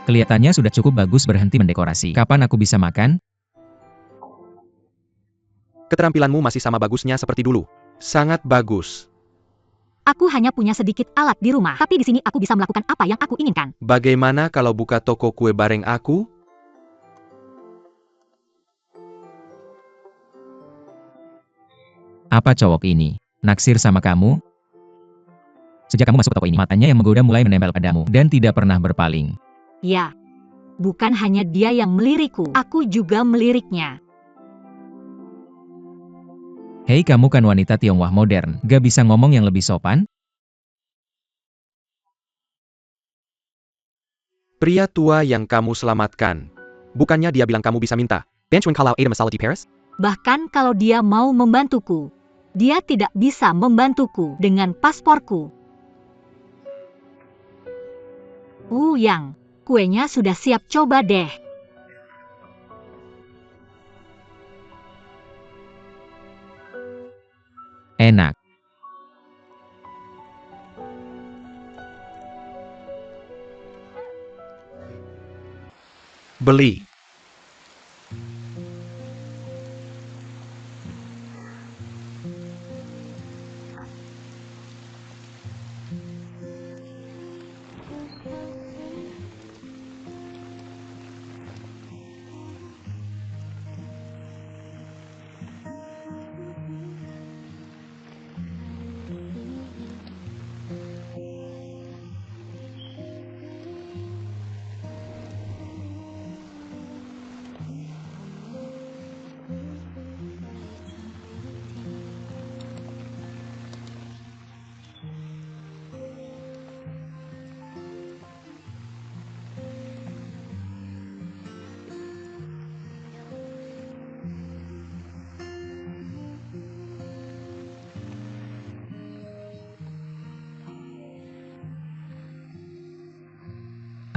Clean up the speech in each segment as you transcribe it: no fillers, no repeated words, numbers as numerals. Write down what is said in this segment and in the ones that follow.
Kelihatannya sudah cukup bagus berhenti mendekorasi. Kapan aku bisa makan? Keterampilanmu masih sama bagusnya seperti dulu. Sangat bagus. Aku hanya punya sedikit alat di rumah, tapi di sini aku bisa melakukan apa yang aku inginkan. Bagaimana kalau buka toko kue bareng aku? Apa cowok ini? Naksir sama kamu? Sejak kamu masuk ke toko ini, matanya yang menggoda mulai menempel padamu, dan tidak pernah berpaling. Ya, bukan hanya dia yang melirikku, aku juga meliriknya. Hei, kamu kan wanita Tionghoa modern, gak bisa ngomong yang lebih sopan? Pria tua yang kamu selamatkan. Bukannya dia bilang kamu bisa minta. Benchwin kalau ada masalah di Paris? Bahkan kalau dia mau membantuku, dia tidak bisa membantuku dengan pasporku. Yang, kuenya sudah siap, coba deh. Enak. Beli.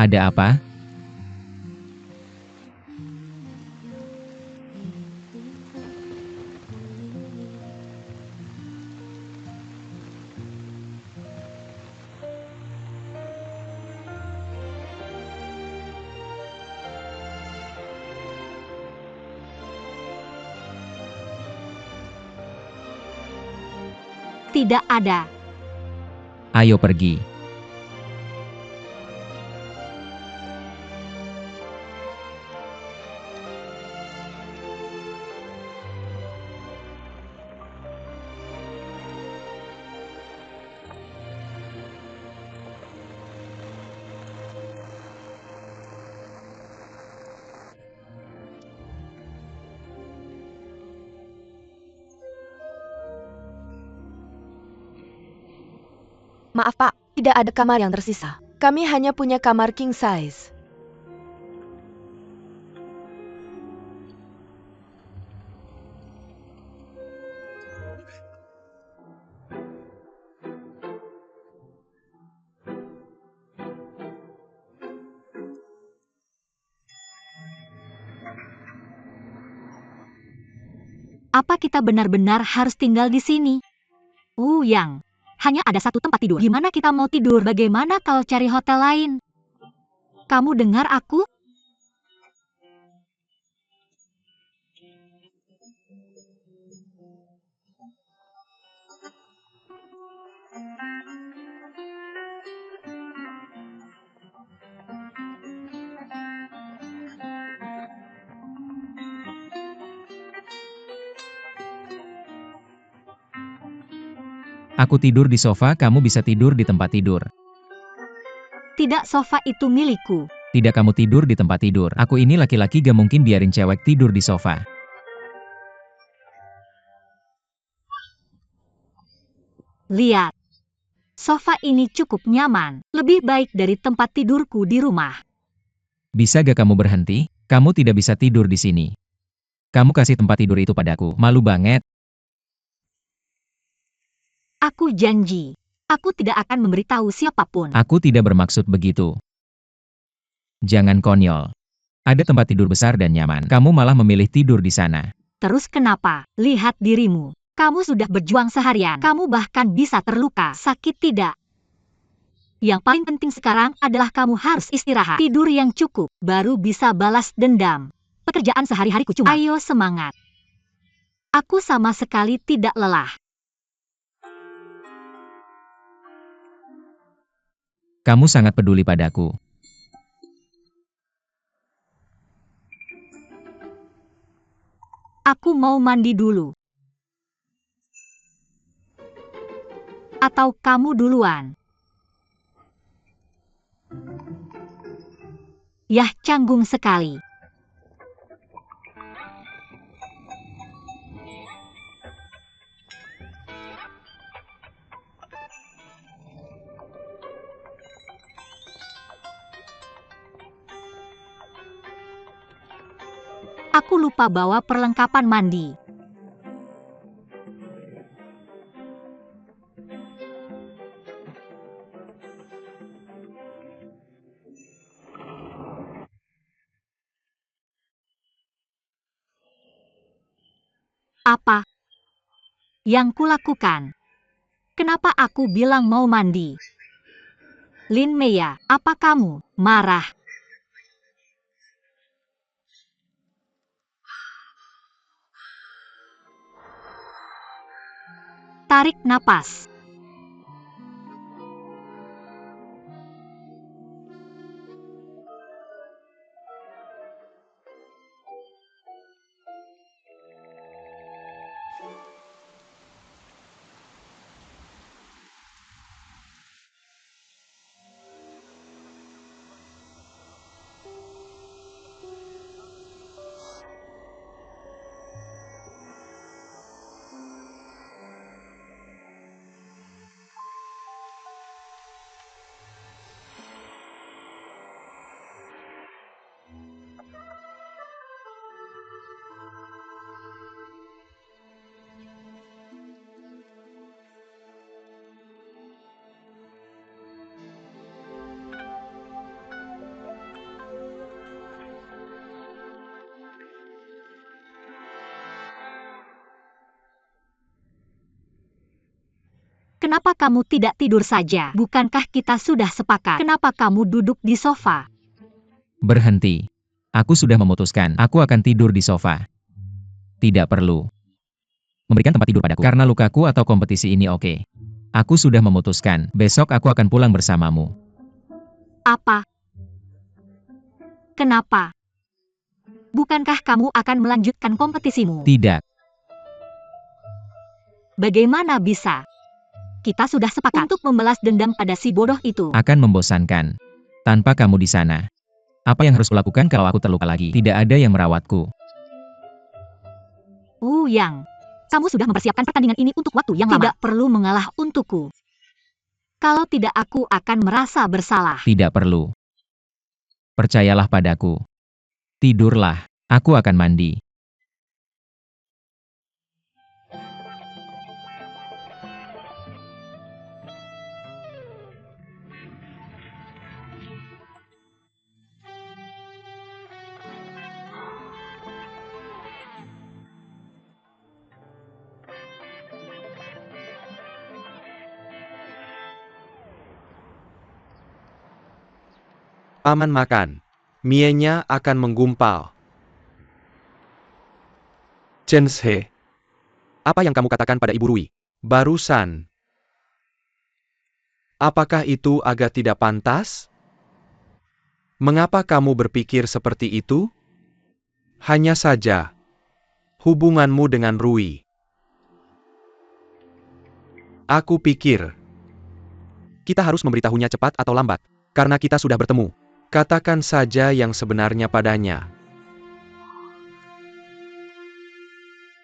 Ada apa? Tidak ada. Ayo pergi. Maaf Pak, tidak ada kamar yang tersisa. Kami hanya punya kamar king size. Apa kita benar-benar harus tinggal di sini? Yang, hanya ada satu tempat tidur. Gimana kita mau tidur? Bagaimana kalau cari hotel lain? Kamu dengar aku? Aku tidur di sofa, kamu bisa tidur di tempat tidur. Tidak, sofa itu milikku. Tidak, kamu tidur di tempat tidur. Aku ini laki-laki, gak mungkin biarin cewek tidur di sofa. Lihat. Sofa ini cukup nyaman. Lebih baik dari tempat tidurku di rumah. Bisa gak kamu berhenti? Kamu tidak bisa tidur di sini. Kamu kasih tempat tidur itu padaku. Malu banget. Aku janji. Aku tidak akan memberitahu siapapun. Aku tidak bermaksud begitu. Jangan konyol. Ada tempat tidur besar dan nyaman. Kamu malah memilih tidur di sana. Terus kenapa? Lihat dirimu. Kamu sudah berjuang seharian. Kamu bahkan bisa terluka. Sakit tidak? Yang paling penting sekarang adalah kamu harus istirahat. Tidur yang cukup, baru bisa balas dendam. Pekerjaan sehari-hariku cuma... Ayo semangat. Aku sama sekali tidak lelah. Kamu sangat peduli padaku. Aku mau mandi dulu. Atau kamu duluan? Yah, canggung sekali. Aku lupa bawa perlengkapan mandi. Apa yang kulakukan? Kenapa aku bilang mau mandi? Lin Mei, apa kamu marah? Tarik napas. Kenapa kamu tidak tidur saja? Bukankah kita sudah sepakat? Kenapa kamu duduk di sofa? Berhenti. Aku sudah memutuskan. Aku akan tidur di sofa. Tidak perlu memberikan tempat tidur padaku. Karena lukaku atau kompetisi ini oke. Aku sudah memutuskan. Besok aku akan pulang bersamamu. Apa? Kenapa? Bukankah kamu akan melanjutkan kompetisimu? Tidak. Bagaimana bisa? Kita sudah sepakat untuk membalas dendam pada si bodoh itu. Akan membosankan. Tanpa kamu di sana. Apa yang harus kulakukan kalau aku terluka lagi? Tidak ada yang merawatku. Wu Yang, kamu sudah mempersiapkan pertandingan ini untuk waktu yang lama. Tidak perlu mengalah untukku. Kalau tidak, aku akan merasa bersalah. Tidak perlu. Percayalah padaku. Tidurlah. Aku akan mandi. Paman makan. Mienya akan menggumpal. Chen He. Apa yang kamu katakan pada Ibu Rui? Barusan. Apakah itu agak tidak pantas? Mengapa kamu berpikir seperti itu? Hanya saja. Hubunganmu dengan Rui. Aku pikir. Kita harus memberitahunya cepat atau lambat. Karena kita sudah bertemu. Katakan saja yang sebenarnya padanya.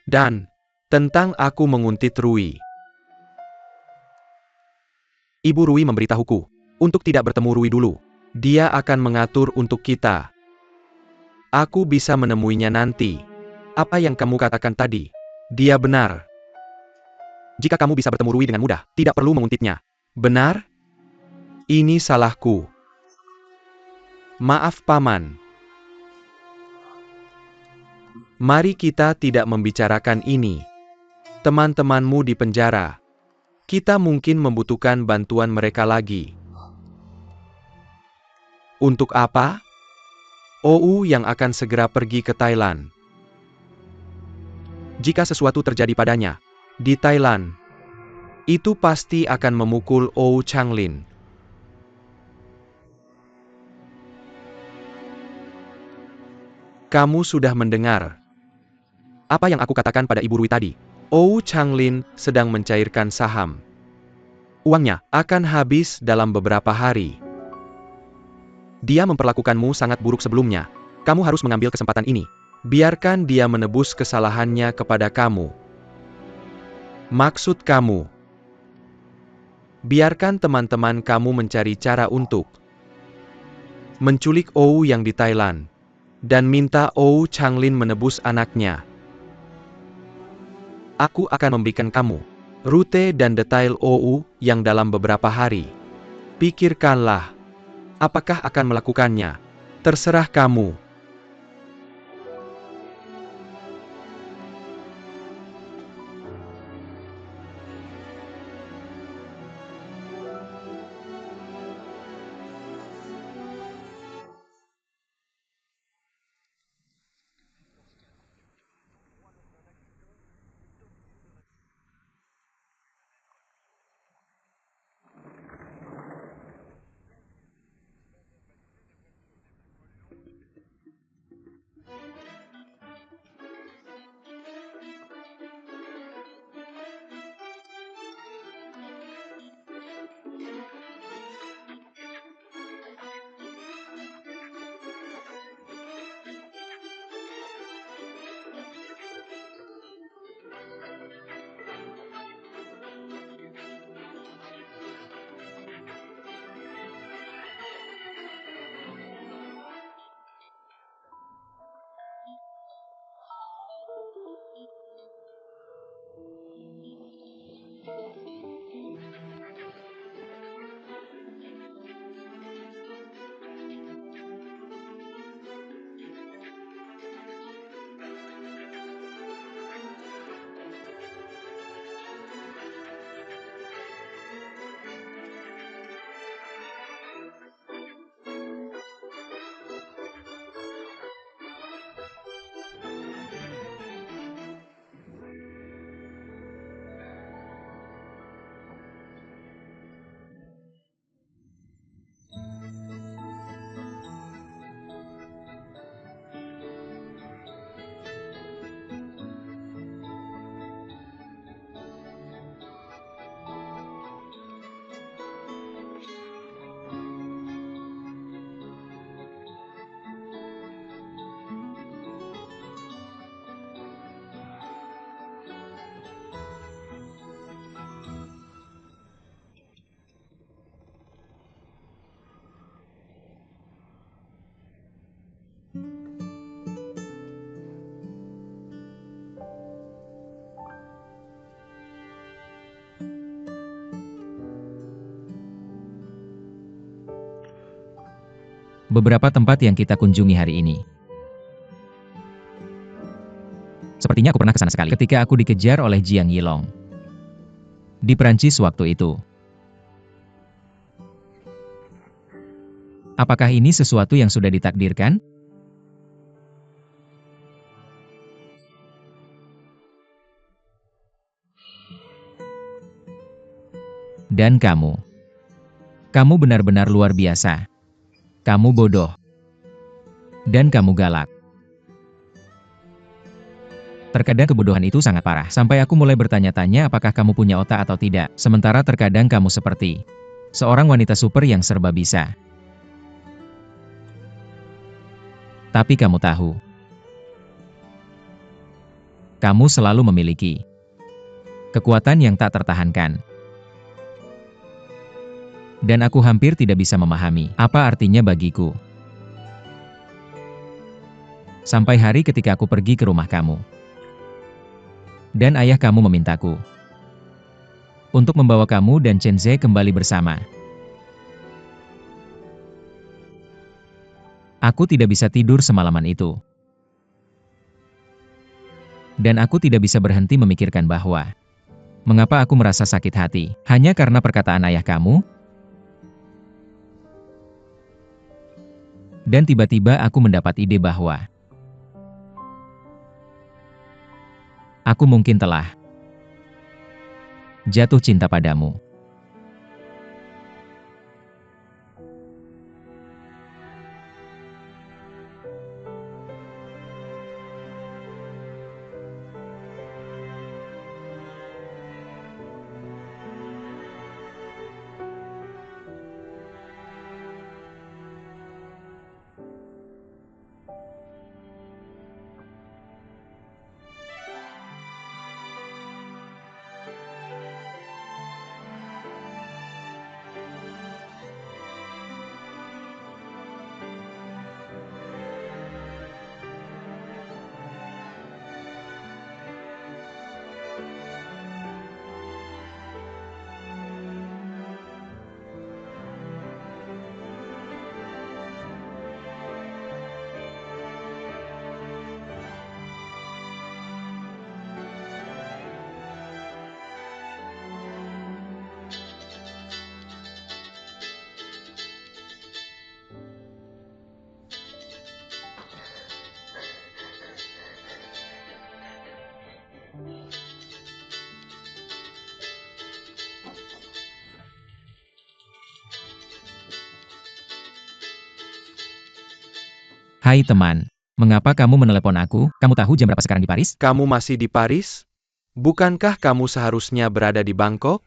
Dan, tentang aku menguntit Rui. Ibu Rui memberitahuku, untuk tidak bertemu Rui dulu. Dia akan mengatur untuk kita. Aku bisa menemuinya nanti. Apa yang kamu katakan tadi? Dia benar. Jika kamu bisa bertemu Rui dengan mudah, tidak perlu menguntitnya. Benar? Ini salahku. Maaf Paman. Mari kita tidak membicarakan ini. Teman-temanmu di penjara. Kita mungkin membutuhkan bantuan mereka lagi. Untuk apa? OU yang akan segera pergi ke Thailand. Jika sesuatu terjadi padanya di Thailand, itu pasti akan memukul OU Changlin. Kamu sudah mendengar apa yang aku katakan pada Ibu Rui tadi? OU Changlin sedang mencairkan saham. Uangnya akan habis dalam beberapa hari. Dia memperlakukanmu sangat buruk sebelumnya. Kamu harus mengambil kesempatan ini. Biarkan dia menebus kesalahannya kepada kamu. Maksud kamu, biarkan teman-teman kamu mencari cara untuk menculik OU yang di Thailand, dan minta OU Changlin menebus anaknya. Aku akan memberikan kamu rute dan detail OU yang dalam beberapa hari. Pikirkanlah, apakah akan melakukannya? Terserah kamu. Beberapa tempat yang kita kunjungi hari ini. Sepertinya aku pernah ke sana sekali ketika aku dikejar oleh Jiang Yilong di Perancis waktu itu. Apakah ini sesuatu yang sudah ditakdirkan? Dan kamu benar-benar luar biasa. Kamu bodoh. Dan kamu galak. Terkadang kebodohan itu sangat parah, sampai aku mulai bertanya-tanya apakah kamu punya otak atau tidak. Sementara terkadang kamu seperti seorang wanita super yang serba bisa. Tapi kamu tahu, kamu selalu memiliki kekuatan yang tak tertahankan. Dan aku hampir tidak bisa memahami apa artinya bagiku. Sampai hari ketika aku pergi ke rumah kamu. Dan ayah kamu memintaku untuk membawa kamu dan Chen Zhe kembali bersama. Aku tidak bisa tidur semalaman itu. Dan aku tidak bisa berhenti memikirkan bahwa mengapa aku merasa sakit hati hanya karena perkataan ayah kamu? Dan tiba-tiba aku mendapat ide bahwa aku mungkin telah jatuh cinta padamu. Hai teman, mengapa kamu menelepon aku? Kamu tahu jam berapa sekarang di Paris? Kamu masih di Paris? Bukankah kamu seharusnya berada di Bangkok?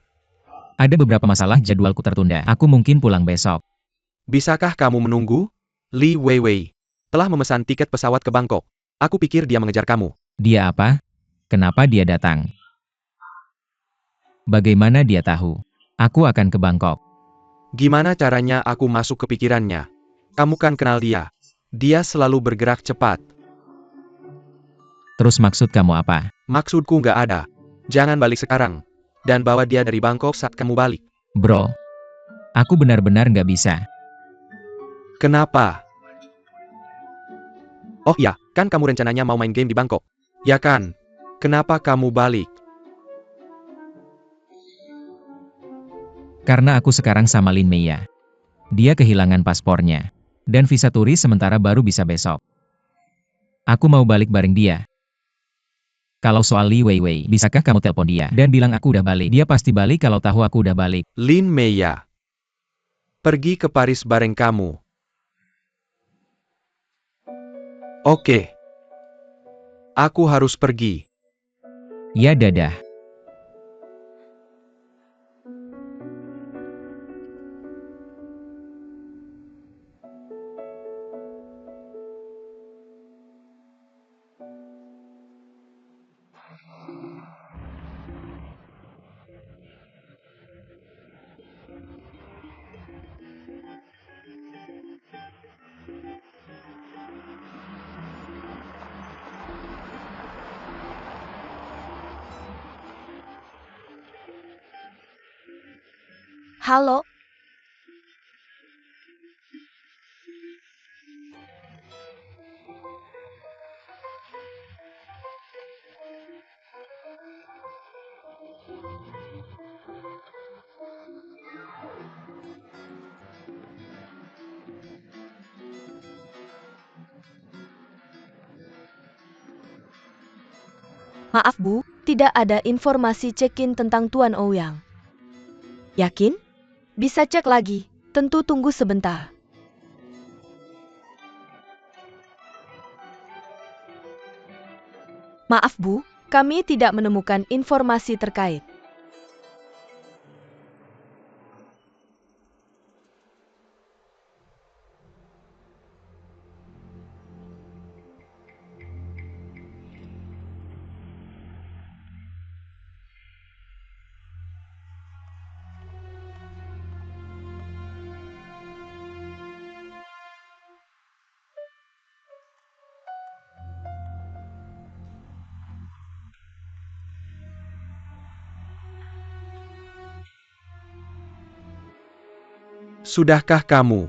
Ada beberapa masalah jadwalku tertunda. Aku mungkin pulang besok. Bisakah kamu menunggu? Li Weiwei telah memesan tiket pesawat ke Bangkok. Aku pikir dia mengejar kamu. Dia apa? Kenapa dia datang? Bagaimana dia tahu? Aku akan ke Bangkok. Gimana caranya aku masuk ke pikirannya? Kamu kan kenal dia. Dia selalu bergerak cepat. Terus maksud kamu apa? Maksudku nggak ada. Jangan balik sekarang. Dan bawa dia dari Bangkok saat kamu balik. Bro, aku benar-benar nggak bisa. Kenapa? Oh ya, kan kamu rencananya mau main game di Bangkok. Ya kan? Kenapa kamu balik? Karena aku sekarang sama Lin Meia. Dia kehilangan paspornya. Dan visa turis sementara baru bisa besok. Aku mau balik bareng dia. Kalau soal Li Weiwei, bisakah kamu telepon dia dan bilang aku udah balik? Dia pasti balik kalau tahu aku udah balik. Lin Meia. Pergi ke Paris bareng kamu. Oke. Aku harus pergi. Ya dadah. Halo, maaf Bu, tidak ada informasi check-in tentang Tuan Ouyang. Yakin? Bisa cek lagi, tentu tunggu sebentar. Maaf Bu, kami tidak menemukan informasi terkait. Sudahkah kamu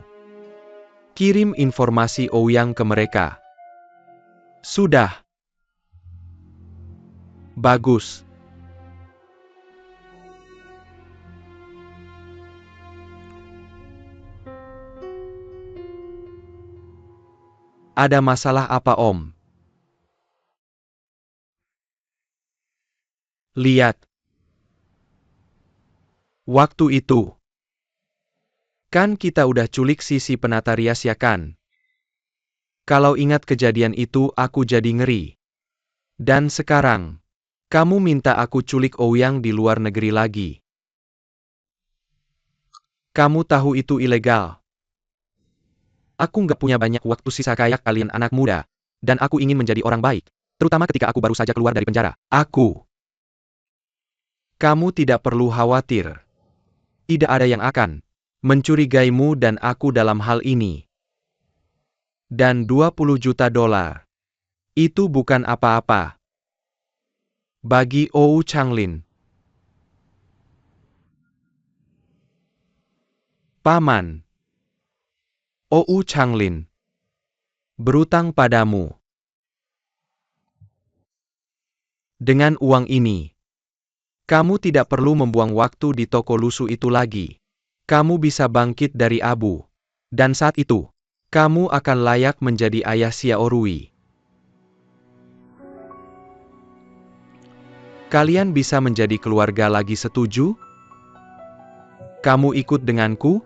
kirim informasi Ouyang ke mereka? Sudah. Bagus. Ada masalah apa, Om? Lihat. Waktu itu. Kan kita udah culik si penata rias ya kan? Kalau ingat kejadian itu aku jadi ngeri. Dan sekarang, kamu minta aku culik Ouyang di luar negeri lagi. Kamu tahu itu ilegal. Aku nggak punya banyak waktu sisa kayak kalian anak muda. Dan aku ingin menjadi orang baik. Terutama ketika aku baru saja keluar dari penjara. Kamu tidak perlu khawatir. Tidak ada yang akan mencurigaimu dan aku dalam hal ini. Dan 20 juta dolar. Itu bukan apa-apa. Bagi Ou Changlin. Paman. Ou Changlin. Berutang padamu. Dengan uang ini, kamu tidak perlu membuang waktu di toko lusuh itu lagi. Kamu bisa bangkit dari abu. Dan saat itu, kamu akan layak menjadi ayah Xiao Rui. Kalian bisa menjadi keluarga lagi, setuju? Kamu ikut denganku?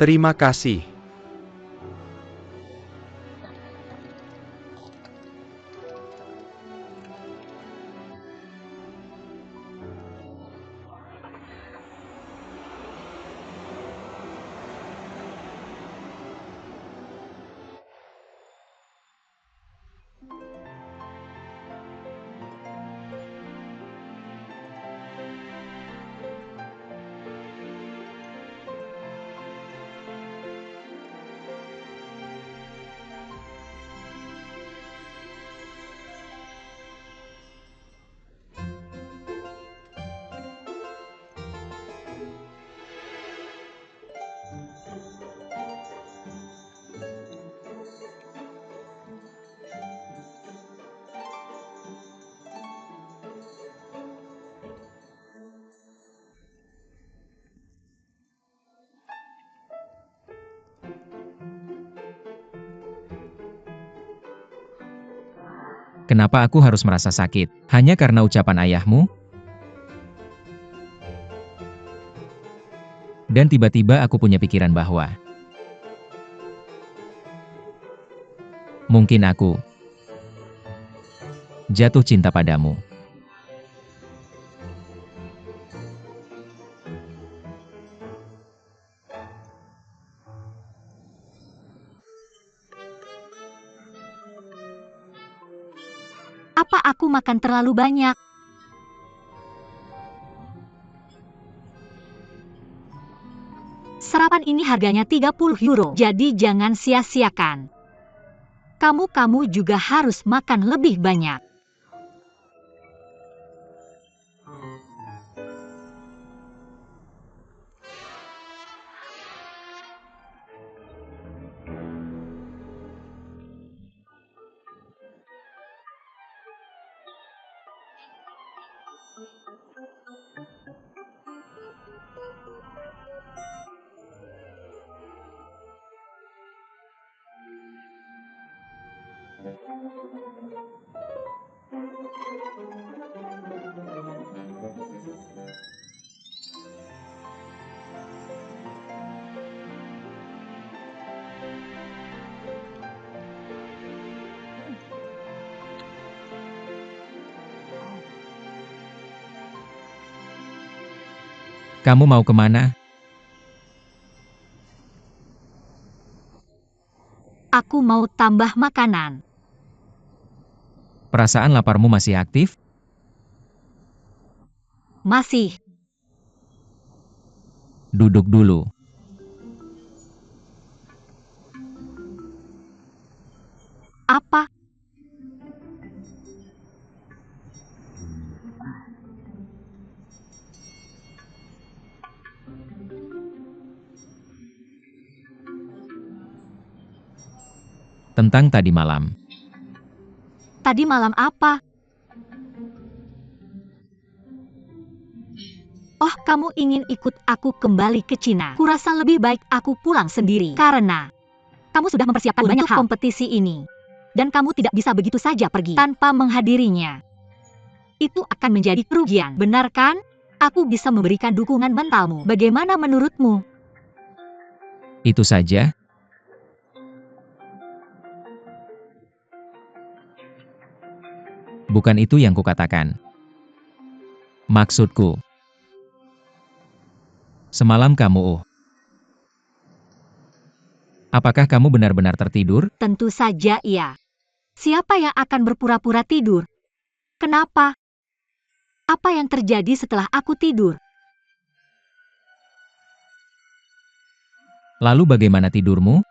Terima kasih. Kenapa aku harus merasa sakit? Hanya karena ucapan ayahmu? Dan tiba-tiba aku punya pikiran bahwa mungkin aku jatuh cinta padamu. Apa aku makan terlalu banyak? Sarapan ini harganya 30 euro, jadi jangan sia-siakan. Kamu juga harus makan lebih banyak. Kamu mau kemana? Aku mau tambah makanan. Perasaan laparmu masih aktif? Masih. Duduk dulu. Apa? Tentang tadi malam. Tadi malam apa? Oh, kamu ingin ikut aku kembali ke Cina? Kurasa lebih baik aku pulang sendiri. Karena kamu sudah mempersiapkan banyak hal kompetisi ini. Dan kamu tidak bisa begitu saja pergi tanpa menghadirinya. Itu akan menjadi kerugian, benar kan? Aku bisa memberikan dukungan mentalmu. Bagaimana menurutmu? Itu saja? Bukan itu yang kukatakan. Maksudku, semalam kamu, apakah kamu benar-benar tertidur? Tentu saja iya. Siapa yang akan berpura-pura tidur? Kenapa? Apa yang terjadi setelah aku tidur? Lalu bagaimana tidurmu?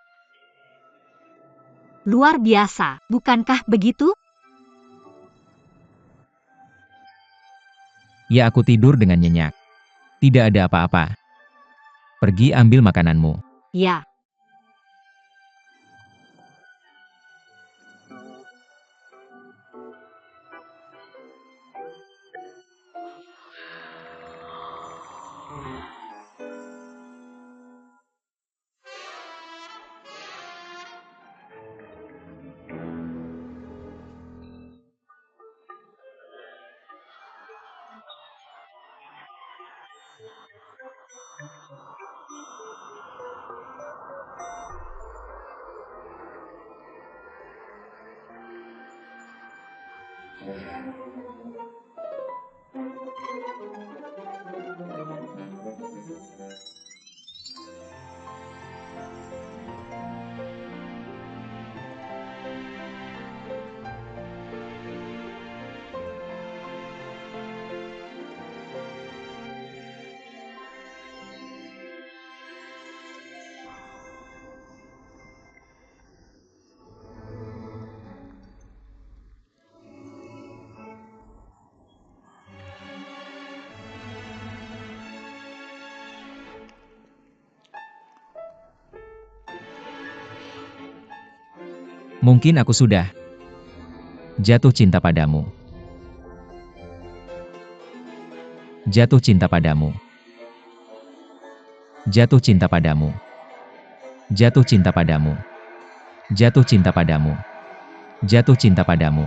Luar biasa, bukankah begitu? Ya, aku tidur dengan nyenyak. Tidak ada apa-apa. Pergi ambil makananmu. Ya. Mungkin aku sudah jatuh cinta padamu. Jatuh cinta padamu. Jatuh cinta padamu. Jatuh cinta padamu. Jatuh cinta padamu. Jatuh cinta padamu.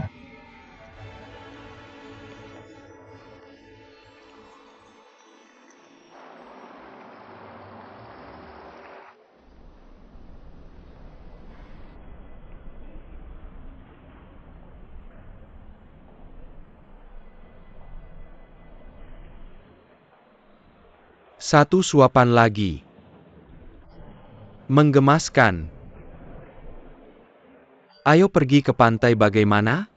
Satu suapan lagi. Menggemaskan. Ayo pergi ke pantai bagaimana?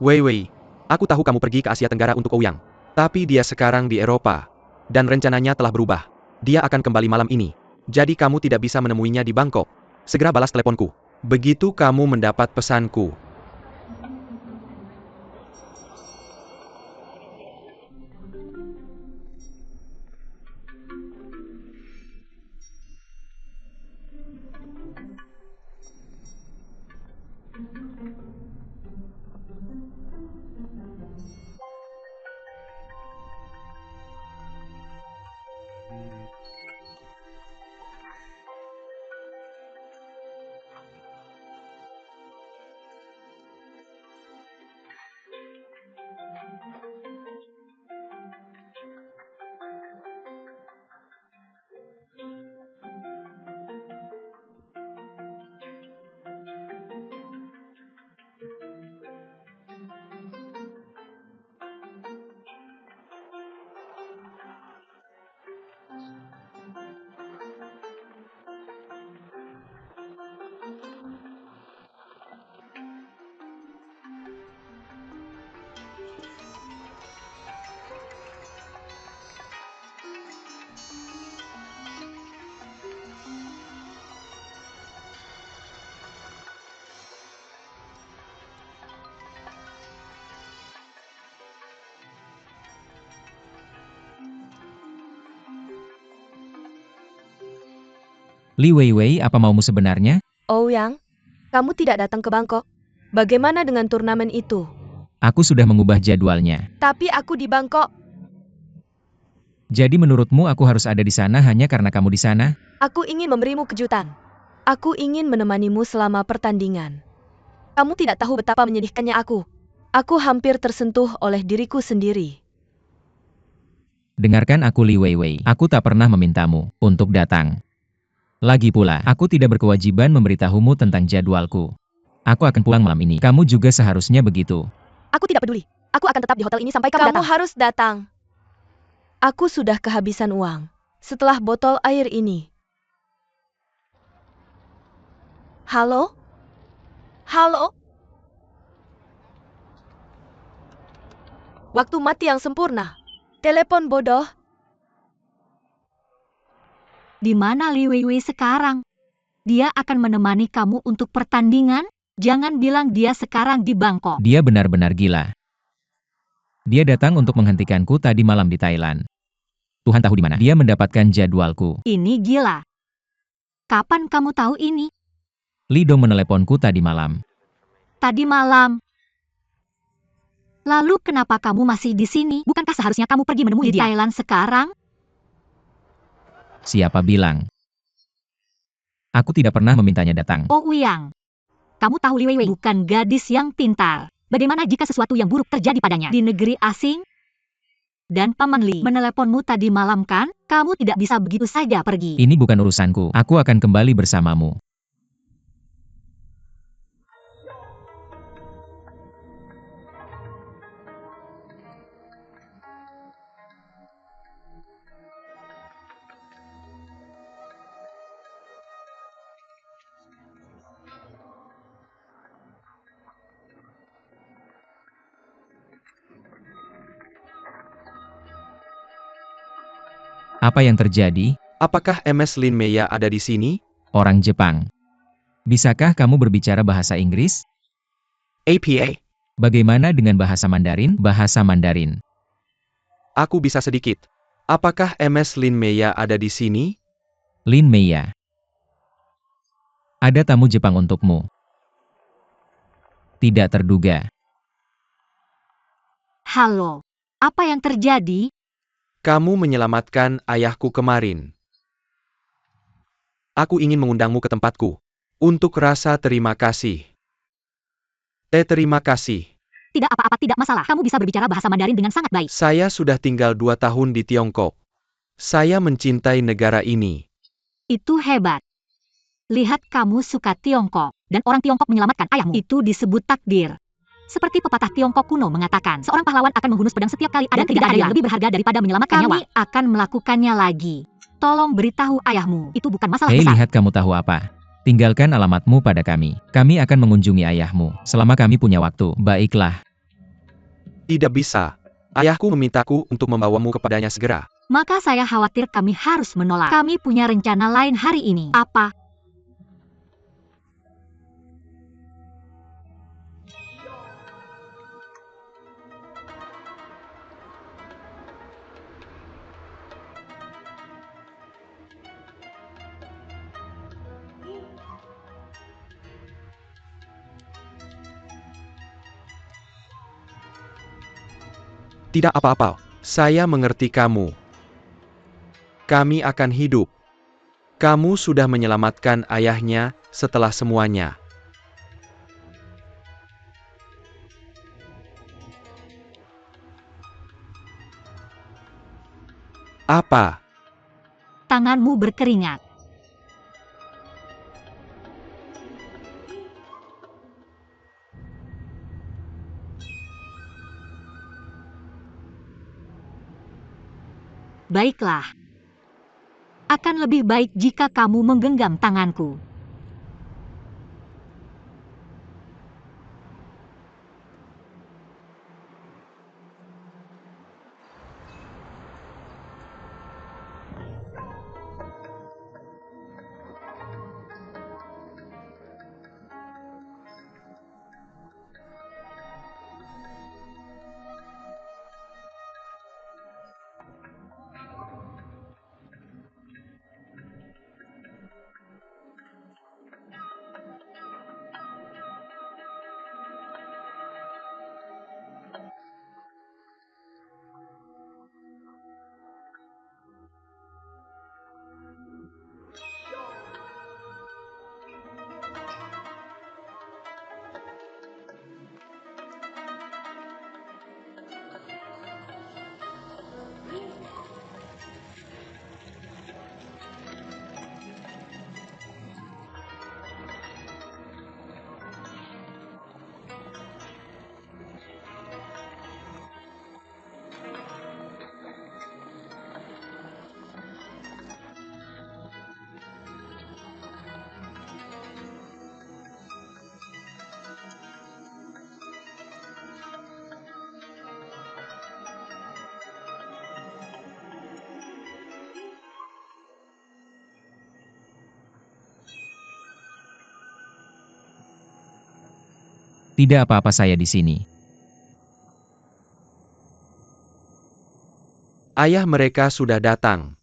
Wei Wei, aku tahu kamu pergi ke Asia Tenggara untuk Ouyang. Tapi dia sekarang di Eropa. Dan rencananya telah berubah. Dia akan kembali malam ini. Jadi kamu tidak bisa menemuinya di Bangkok. Segera balas teleponku. Begitu kamu mendapat pesanku. Li Weiwei, apa maumu sebenarnya? Ouyang, kamu tidak datang ke Bangkok. Bagaimana dengan turnamen itu? Aku sudah mengubah jadwalnya. Tapi aku di Bangkok. Jadi menurutmu aku harus ada di sana hanya karena kamu di sana? Aku ingin memberimu kejutan. Aku ingin menemanimu selama pertandingan. Kamu tidak tahu betapa menyedihkannya aku. Aku hampir tersentuh oleh diriku sendiri. Dengarkan aku Li Weiwei, aku tak pernah memintamu untuk datang. Lagi pula, aku tidak berkewajiban memberitahumu tentang jadwalku. Aku akan pulang malam ini. Kamu juga seharusnya begitu. Aku tidak peduli. Aku akan tetap di hotel ini sampai kamu Kamu datang. harus datang. Aku sudah kehabisan uang setelah botol air ini. Halo? Halo? Waktu mati yang sempurna. Telepon bodoh. Di mana Li Weiwei sekarang? Dia akan menemani kamu untuk pertandingan? Jangan bilang dia sekarang di Bangkok. Dia benar-benar gila. Dia datang untuk menghentikanku tadi malam di Thailand. Tuhan tahu di mana dia mendapatkan jadwalku. Ini gila. Kapan kamu tahu ini? Li Dong meneleponku tadi malam. Tadi malam. Lalu kenapa kamu masih di sini? Bukankah seharusnya kamu pergi menemui dia? Di Thailand sekarang? Siapa bilang? Aku tidak pernah memintanya datang. Oh Uyang. Kamu tahu Li Weiwei bukan gadis yang pintar. Bagaimana jika sesuatu yang buruk terjadi padanya di negeri asing? Dan Paman Li meneleponmu tadi malam kan? Kamu tidak bisa begitu saja pergi. Ini bukan urusanku. Aku akan kembali bersamamu. Apa yang terjadi? Apakah MS Lin Meya ada di sini? Orang Jepang. Bisakah kamu berbicara bahasa Inggris? APA. Bagaimana dengan bahasa Mandarin? Bahasa Mandarin. Aku bisa sedikit. Apakah MS Lin Meya ada di sini? Lin Meya. Ada tamu Jepang untukmu. Tidak terduga. Halo. Apa yang terjadi? Kamu menyelamatkan ayahku kemarin. Aku ingin mengundangmu ke tempatku. Untuk rasa terima kasih. Terima kasih. Tidak apa-apa, tidak masalah. Kamu bisa berbicara bahasa Mandarin dengan sangat baik. Saya sudah tinggal 2 tahun di Tiongkok. Saya mencintai negara ini. Itu hebat. Lihat kamu suka Tiongkok, dan orang Tiongkok menyelamatkan ayahmu. Itu disebut takdir. Seperti pepatah Tiongkok kuno mengatakan, seorang pahlawan akan menghunus pedang setiap kali dan tidak ada yang lebih berharga daripada menyelamatkan nyawa. Kami akan melakukannya lagi. Tolong beritahu ayahmu, itu bukan masalah Hei, besar. lihat kamu tahu apa? Tinggalkan alamatmu pada kami. Kami akan mengunjungi ayahmu selama kami punya waktu. Baiklah. Tidak bisa. Ayahku memintaku untuk membawamu kepadanya segera. Maka saya khawatir kami harus menolak. Kami punya rencana lain hari ini. Apa? Tidak apa-apa. Saya mengerti kamu. Kami akan hidup. Kamu sudah menyelamatkan ayahnya setelah semuanya. Apa? Tanganmu berkeringat. Baiklah. Akan lebih baik jika kamu menggenggam tanganku. Tidak apa-apa saya di sini. Ayah mereka sudah datang.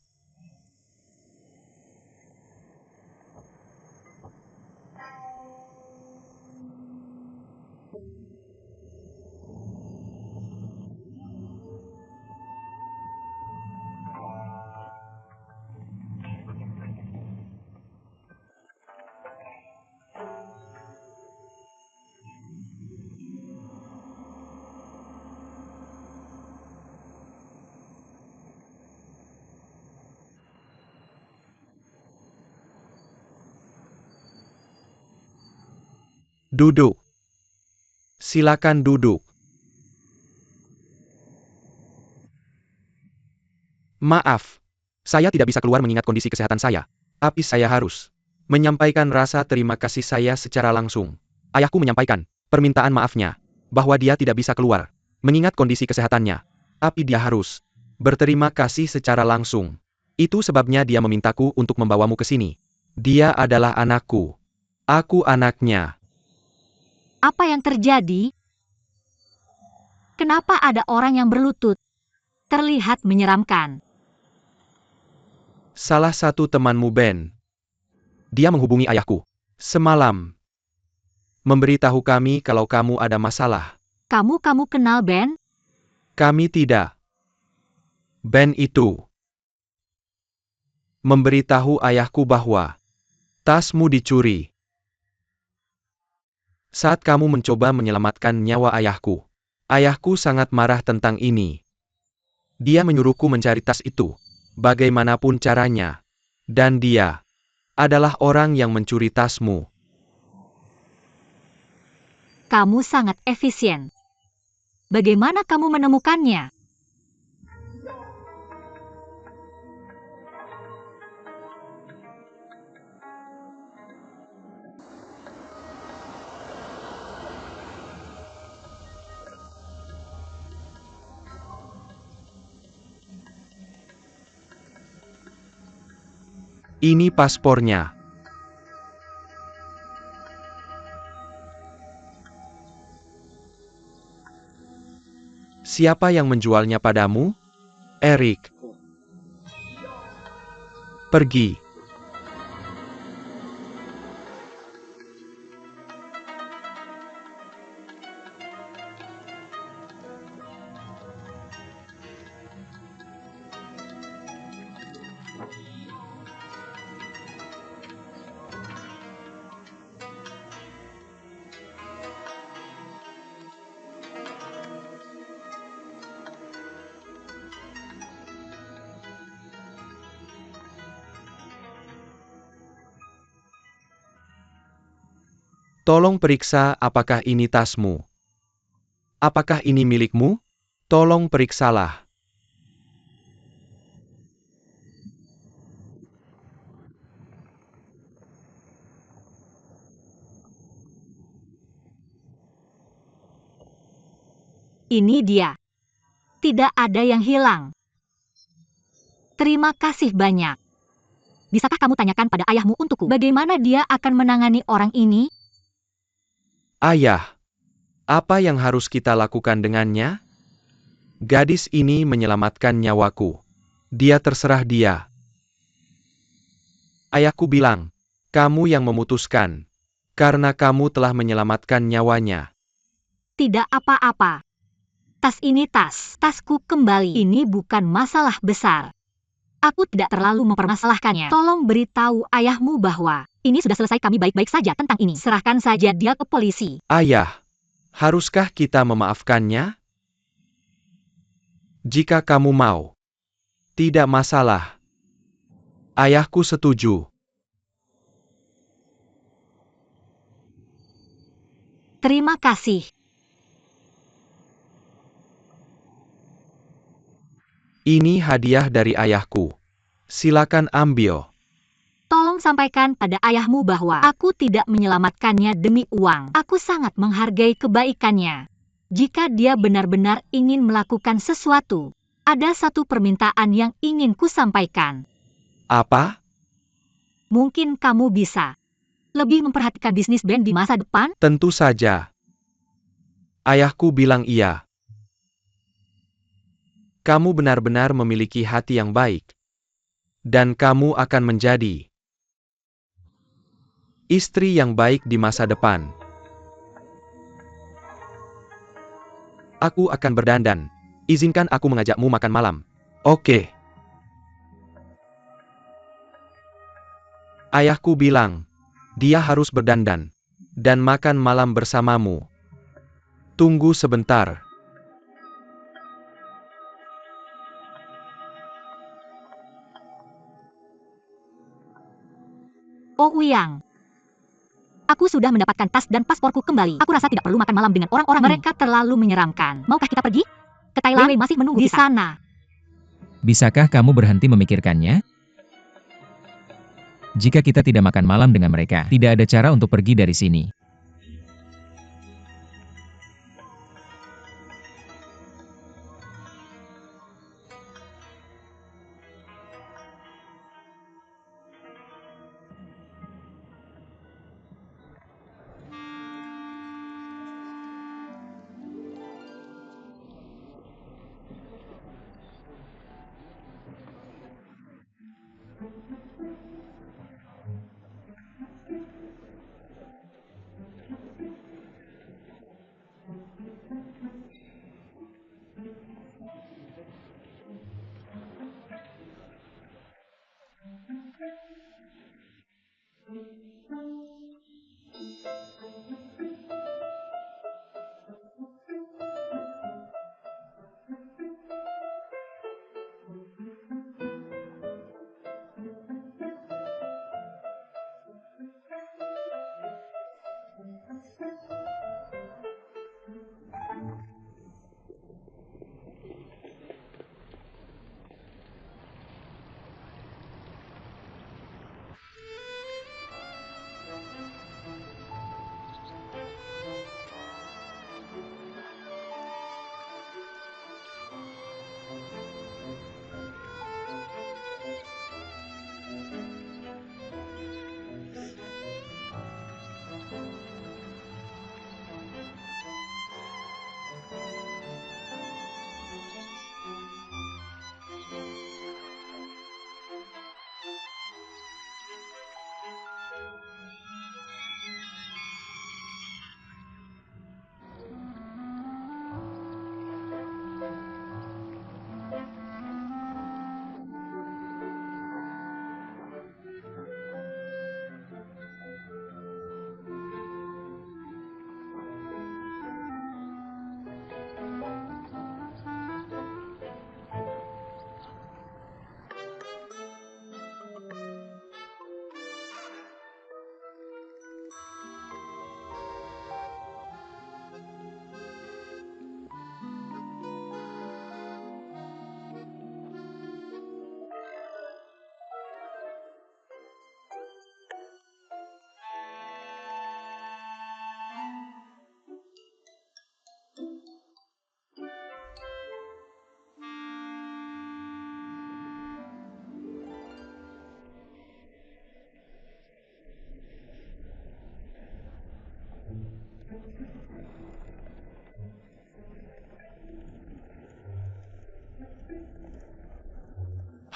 Duduk. Silakan duduk. Maaf, saya tidak bisa keluar mengingat kondisi kesehatan saya. Tapi saya harus menyampaikan rasa terima kasih saya secara langsung. Ayahku menyampaikan permintaan maafnya, bahwa dia tidak bisa keluar, mengingat kondisi kesehatannya. Tapi dia harus berterima kasih secara langsung. Itu sebabnya dia memintaku untuk membawamu ke sini. Dia adalah anakku. Aku anaknya. Apa yang terjadi? Kenapa ada orang yang berlutut? Terlihat menyeramkan. Salah satu temanmu Ben. Dia menghubungi ayahku semalam. Memberitahu kami kalau kamu ada masalah. Kamu kenal Ben? Kami tidak. Ben itu memberitahu ayahku bahwa tasmu dicuri. Saat kamu mencoba menyelamatkan nyawa ayahku, ayahku sangat marah tentang ini. Dia menyuruhku mencari tas itu, bagaimanapun caranya. Dan dia adalah orang yang mencuri tasmu. Kamu sangat efisien. Bagaimana kamu menemukannya? Ini paspornya. Siapa yang menjualnya padamu? Eric. Pergi. Tolong periksa apakah ini tasmu. Apakah ini milikmu? Tolong periksalah. Ini dia. Tidak ada yang hilang. Terima kasih banyak. Bisakah kamu tanyakan pada ayahmu untukku bagaimana dia akan menangani orang ini? Ayah, apa yang harus kita lakukan dengannya? Gadis ini menyelamatkan nyawaku. Dia terserah dia. Ayahku bilang, kamu yang memutuskan. Karena kamu telah menyelamatkan nyawanya. Tidak apa-apa. Tas ini tasku kembali. Ini bukan masalah besar. Aku tidak terlalu mempermasalahkannya. Tolong beritahu ayahmu bahwa ini sudah selesai, kami baik-baik saja tentang ini. Serahkan saja dia ke polisi. Ayah, haruskah kita memaafkannya? Jika kamu mau. Tidak masalah. Ayahku setuju. Terima kasih. Ini hadiah dari ayahku. Silakan ambil. Tolong sampaikan pada ayahmu bahwa aku tidak menyelamatkannya demi uang. Aku sangat menghargai kebaikannya. Jika dia benar-benar ingin melakukan sesuatu, ada satu permintaan yang ingin ku sampaikan. Apa? Mungkin kamu bisa lebih memperhatikan bisnis Ben di masa depan? Tentu saja. Ayahku bilang iya. Kamu benar-benar memiliki hati yang baik. Dan kamu akan menjadi istri yang baik di masa depan. Aku akan berdandan. Izinkan aku mengajakmu makan malam. Oke. Ayahku bilang, dia harus berdandan dan makan malam bersamamu. Tunggu sebentar. Oh Uyang. Aku sudah mendapatkan tas dan pasporku kembali. Aku rasa tidak perlu makan malam dengan orang-orang ini. Mereka terlalu menyeramkan. Maukah kita pergi? Ke Thailand? Wei masih menunggu di sana. Bisakah kamu berhenti memikirkannya? Jika kita tidak makan malam dengan mereka, tidak ada cara untuk pergi dari sini.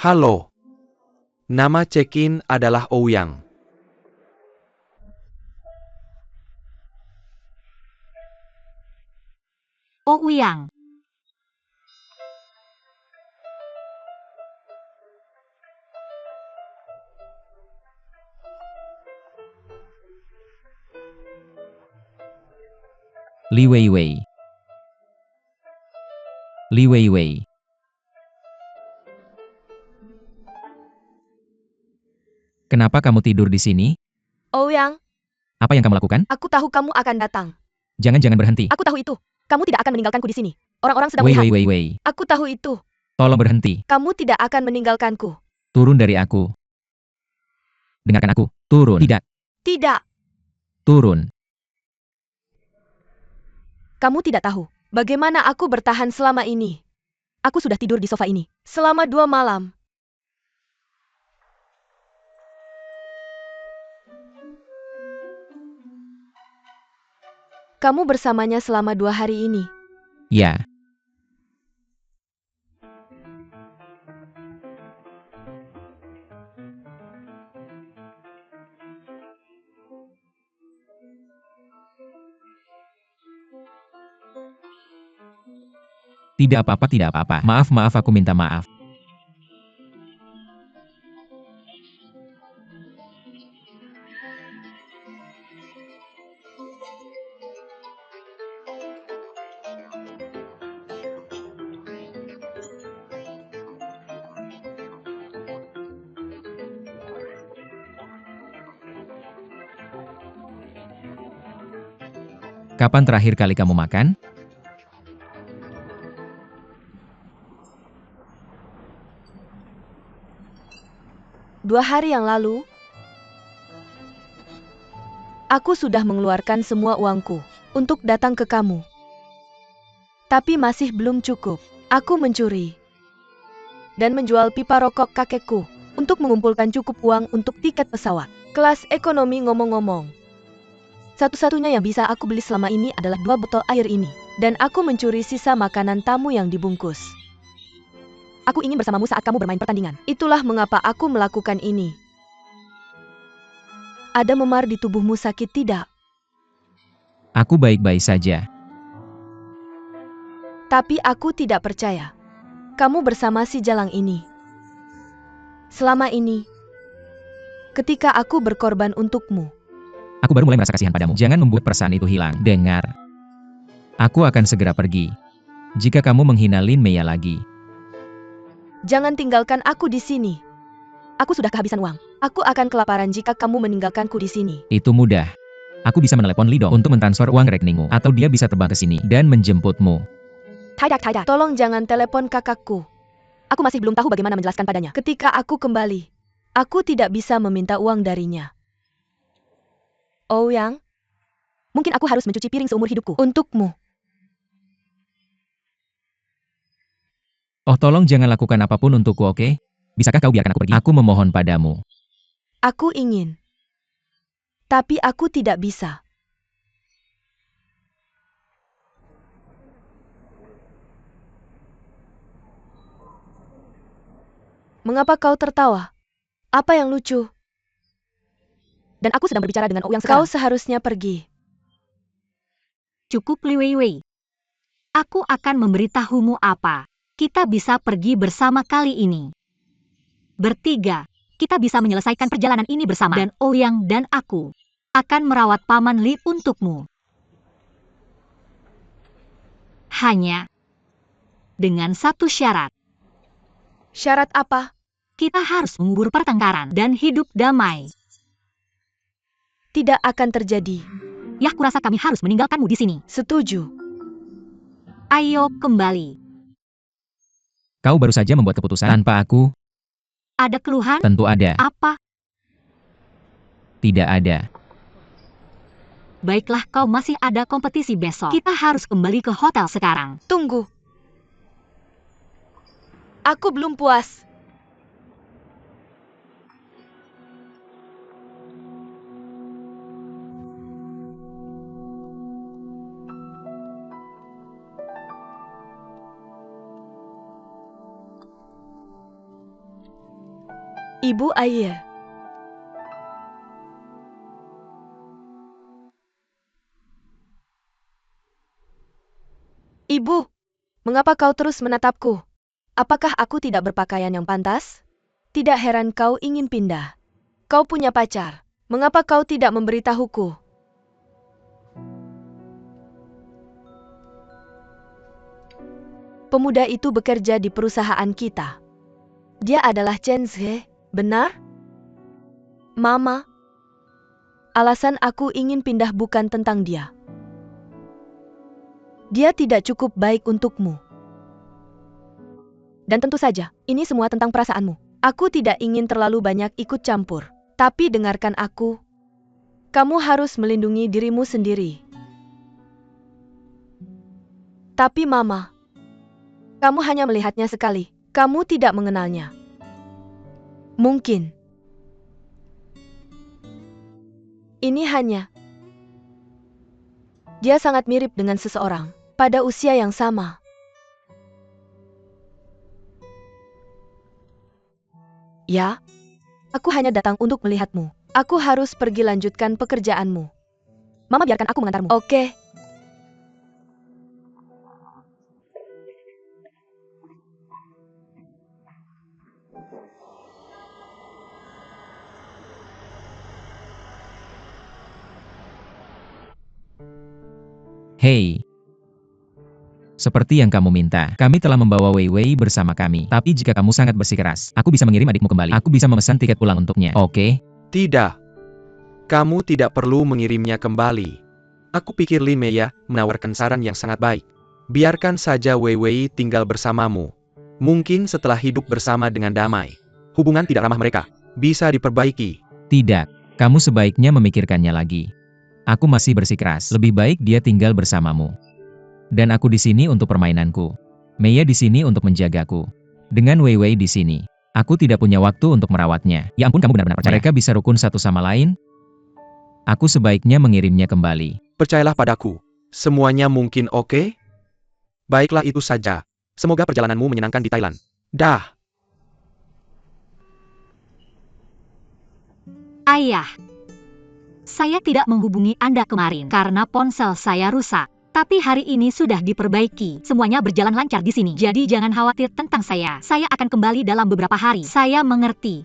Halo. Nama check-in adalah Ouyang. Oh Uyang. Li Weiwei. Li Weiwei. Kenapa kamu tidur di sini? Ouyang, Apa yang kamu lakukan? aku tahu kamu akan datang. Jangan berhenti. Aku tahu itu. Kamu tidak akan meninggalkanku di sini. Orang-orang sedang Wei, melihat. wei, wei, wei. Aku tahu itu. Tolong berhenti. Kamu tidak akan meninggalkanku. Turun dari aku. Dengarkan aku. Turun. Tidak. Tidak. Turun. Kamu tidak tahu bagaimana aku bertahan selama ini. Aku sudah tidur di sofa ini selama 2 malam. Kamu bersamanya selama 2 hari ini. Ya. Tidak apa-apa, tidak apa-apa. Maaf, maaf, aku minta maaf. Kapan terakhir kali kamu makan? Dua hari yang lalu, aku sudah mengeluarkan semua uangku untuk datang ke kamu. Tapi masih belum cukup. Aku mencuri dan menjual pipa rokok kakekku untuk mengumpulkan cukup uang untuk tiket pesawat kelas ekonomi. Ngomong-ngomong, satu-satunya yang bisa aku beli selama ini adalah 2 botol air ini. Dan aku mencuri sisa makanan tamu yang dibungkus. Aku ingin bersamamu saat kamu bermain pertandingan. Itulah mengapa aku melakukan ini. Ada memar di tubuhmu, sakit tidak? Aku baik-baik saja. Tapi aku tidak percaya. Kamu bersama si Jalang ini. Selama ini, ketika aku berkorban untukmu. Aku baru mulai merasa kasihan padamu. Jangan membuat perasaan itu hilang. Dengar. Aku akan segera pergi. Jika kamu menghina Lin Mei lagi. Jangan tinggalkan aku di sini. Aku sudah kehabisan uang. Aku akan kelaparan jika kamu meninggalkanku di sini. Itu mudah. Aku bisa menelepon Lidong untuk mentransfer uang rekeningmu. Atau dia bisa terbang ke sini dan menjemputmu. Tidak. Tolong jangan telepon kakakku. Aku masih belum tahu bagaimana menjelaskan padanya. Ketika aku kembali, aku tidak bisa meminta uang darinya. Oh Yang, mungkin aku harus mencuci piring seumur hidupku untukmu. Oh, tolong jangan lakukan apapun untukku, oke? Bisakah kau biarkan aku pergi? Aku memohon padamu. Aku ingin. Tapi aku tidak bisa. Mengapa kau tertawa? Apa yang lucu? Dan aku sedang berbicara dengan Ouyang sekarang. Kau seharusnya pergi. Cukup Li Weiwei. Aku akan memberitahumu apa. Kita bisa pergi bersama kali ini. Bertiga, kita bisa menyelesaikan perjalanan ini bersama. Dan Ouyang dan aku akan merawat Paman Li untukmu. Hanya dengan satu syarat. Syarat apa? Kita harus mengubur pertengkaran dan hidup damai. Tidak akan terjadi. Ya, kurasa kami harus meninggalkanmu di sini. Setuju. Ayo kembali. Kau baru saja membuat keputusan tanpa aku. Ada keluhan? Tentu ada. Apa? Tidak ada. Baiklah, kau masih ada kompetisi besok. Kita harus kembali ke hotel sekarang. Tunggu. Aku belum puas. Ibu Aye. Ibu, mengapa kau terus menatapku? Apakah aku tidak berpakaian yang pantas? Tidak heran kau ingin pindah. Kau punya pacar. Mengapa kau tidak memberitahuku? Pemuda itu bekerja di perusahaan kita. Dia adalah Chen Zhe, benar? Mama, alasan aku ingin pindah bukan tentang dia. Dia tidak cukup baik untukmu. Dan tentu saja, ini semua tentang perasaanmu. Aku tidak ingin terlalu banyak ikut campur. Tapi dengarkan aku. Kamu harus melindungi dirimu sendiri. Tapi Mama, kamu hanya melihatnya sekali. Kamu tidak mengenalnya. Mungkin. Ini hanya Dia sangat mirip dengan seseorang pada usia yang sama. Ya, aku hanya datang untuk melihatmu. Aku harus pergi lanjutkan pekerjaanmu. Mama biarkan aku mengantarmu. Oke. Hei. Seperti yang kamu minta, kami telah membawa Wei Wei bersama kami. Tapi jika kamu sangat bersikeras, aku bisa mengirim adikmu kembali. Aku bisa memesan tiket pulang untuknya, oke? Tidak. Kamu tidak perlu mengirimnya kembali. Aku pikir Lin Meya menawarkan saran yang sangat baik. Biarkan saja Wei Wei tinggal bersamamu. Mungkin setelah hidup bersama dengan damai, hubungan tidak ramah mereka bisa diperbaiki. Tidak, kamu sebaiknya memikirkannya lagi. Aku masih bersikeras, lebih baik dia tinggal bersamamu. Dan aku di sini untuk permainanku. Meya di sini untuk menjagaku. Dengan Wei Wei di sini, aku tidak punya waktu untuk merawatnya. Ya ampun, kamu benar-benar percaya? Mereka bisa rukun satu sama lain? Aku sebaiknya mengirimnya kembali. Percayalah padaku, semuanya mungkin oke? Baiklah, itu saja. Semoga perjalananmu menyenangkan di Thailand. Dah. Ayah, saya tidak menghubungi Anda kemarin karena ponsel saya rusak. Tapi hari ini sudah diperbaiki. Semuanya berjalan lancar di sini. Jadi jangan khawatir tentang saya. Saya akan kembali dalam beberapa hari. Saya mengerti.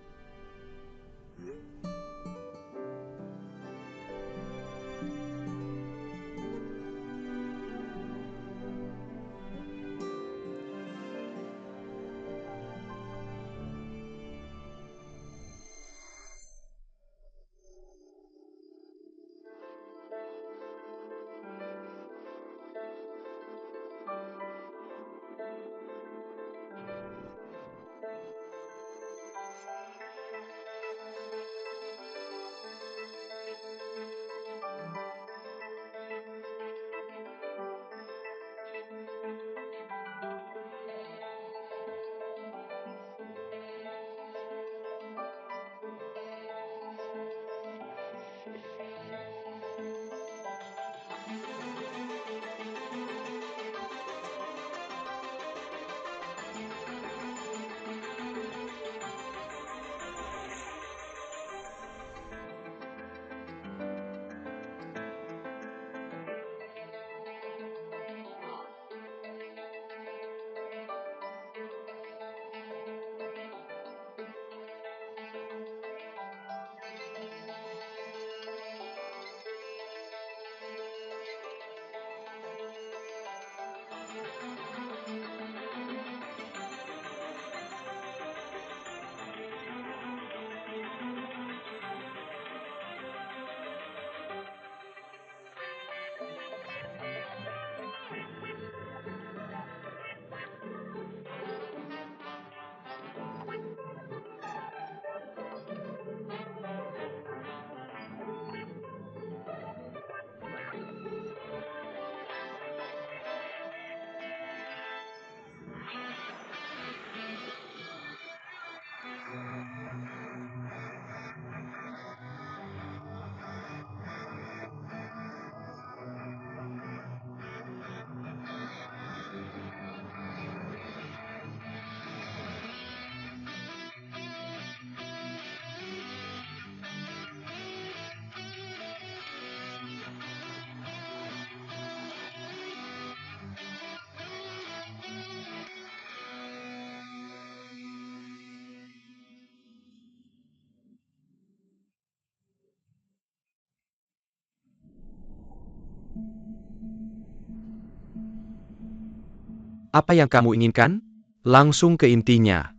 Apa yang kamu inginkan? Langsung ke intinya.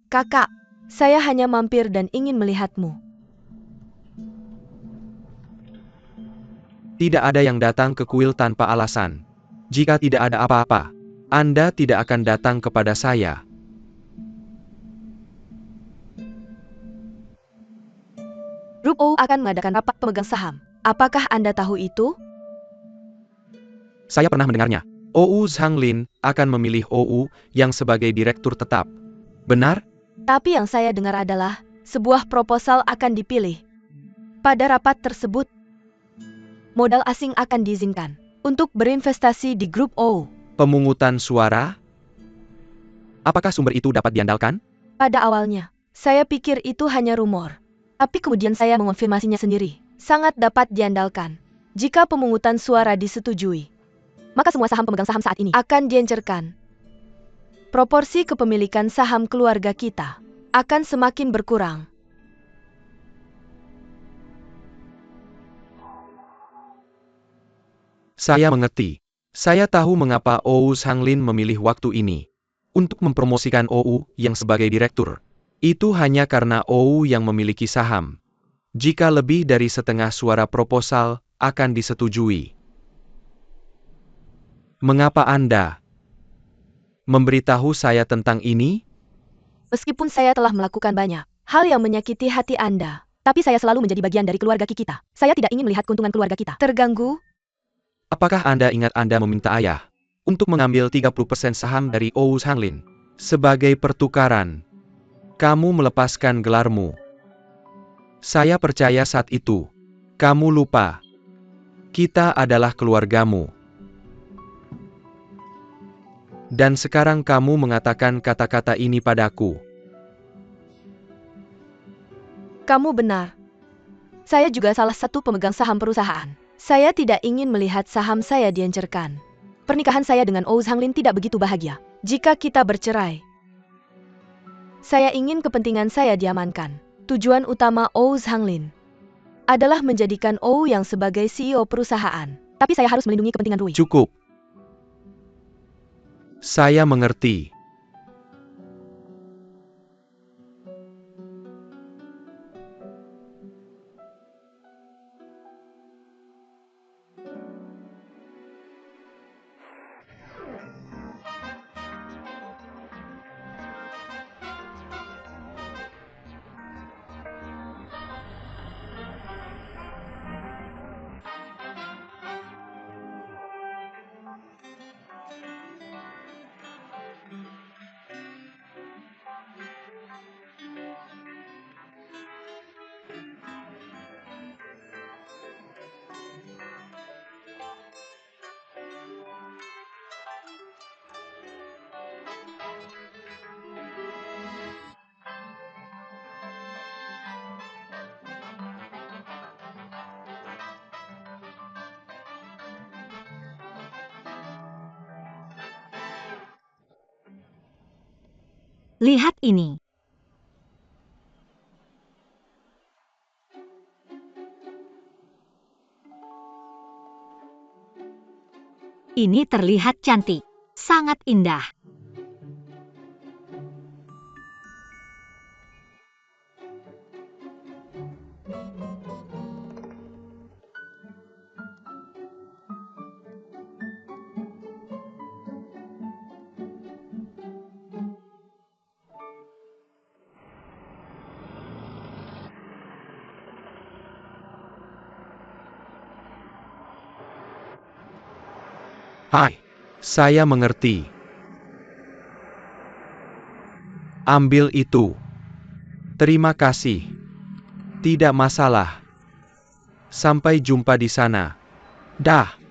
Kakak, saya hanya mampir dan ingin melihatmu. Tidak ada yang datang ke kuil tanpa alasan. Jika tidak ada apa-apa, Anda tidak akan datang kepada saya. Grup OU akan mengadakan rapat pemegang saham. Apakah Anda tahu itu? Saya pernah mendengarnya. OU Zhang Lin akan memilih OU yang sebagai direktur tetap. Benar? Tapi yang saya dengar adalah sebuah proposal akan dipilih. Pada rapat tersebut, modal asing akan diizinkan untuk berinvestasi di grup O. Pemungutan suara? Apakah sumber itu dapat diandalkan? Pada awalnya, saya pikir itu hanya rumor. Tapi kemudian saya mengonfirmasinya sendiri. Sangat dapat diandalkan. Jika pemungutan suara disetujui, maka semua saham pemegang saham saat ini akan diencerkan. Proporsi kepemilikan saham keluarga kita akan semakin berkurang. Saya mengerti. Saya tahu mengapa OU Hanglin memilih waktu ini untuk mempromosikan OU yang sebagai direktur. Itu hanya karena OU yang memiliki saham. Jika lebih dari setengah suara proposal akan disetujui. Mengapa Anda memberitahu saya tentang ini? Meskipun saya telah melakukan banyak hal yang menyakiti hati Anda, tapi saya selalu menjadi bagian dari keluarga kita. Saya tidak ingin melihat keuntungan keluarga kita terganggu. Apakah Anda ingat Anda meminta ayah untuk mengambil 30% saham dari OU Hanglin? Sebagai pertukaran, kamu melepaskan gelarmu. Saya percaya saat itu, kamu lupa. Kita adalah keluargamu. Dan sekarang kamu mengatakan kata-kata ini padaku. Kamu benar. Saya juga salah satu pemegang saham perusahaan. Saya tidak ingin melihat saham saya diencerkan. Pernikahan saya dengan OU Hanglin tidak begitu bahagia. Jika kita bercerai, saya ingin kepentingan saya diamankan. Tujuan utama OU Hanglin adalah menjadikan OU yang sebagai CEO perusahaan. Tapi saya harus melindungi kepentingan Rui. Cukup. Saya mengerti. Lihat ini. Ini terlihat cantik, sangat indah. Hai, saya mengerti. Ambil itu. Terima kasih. Tidak masalah. Sampai jumpa di sana. Dah.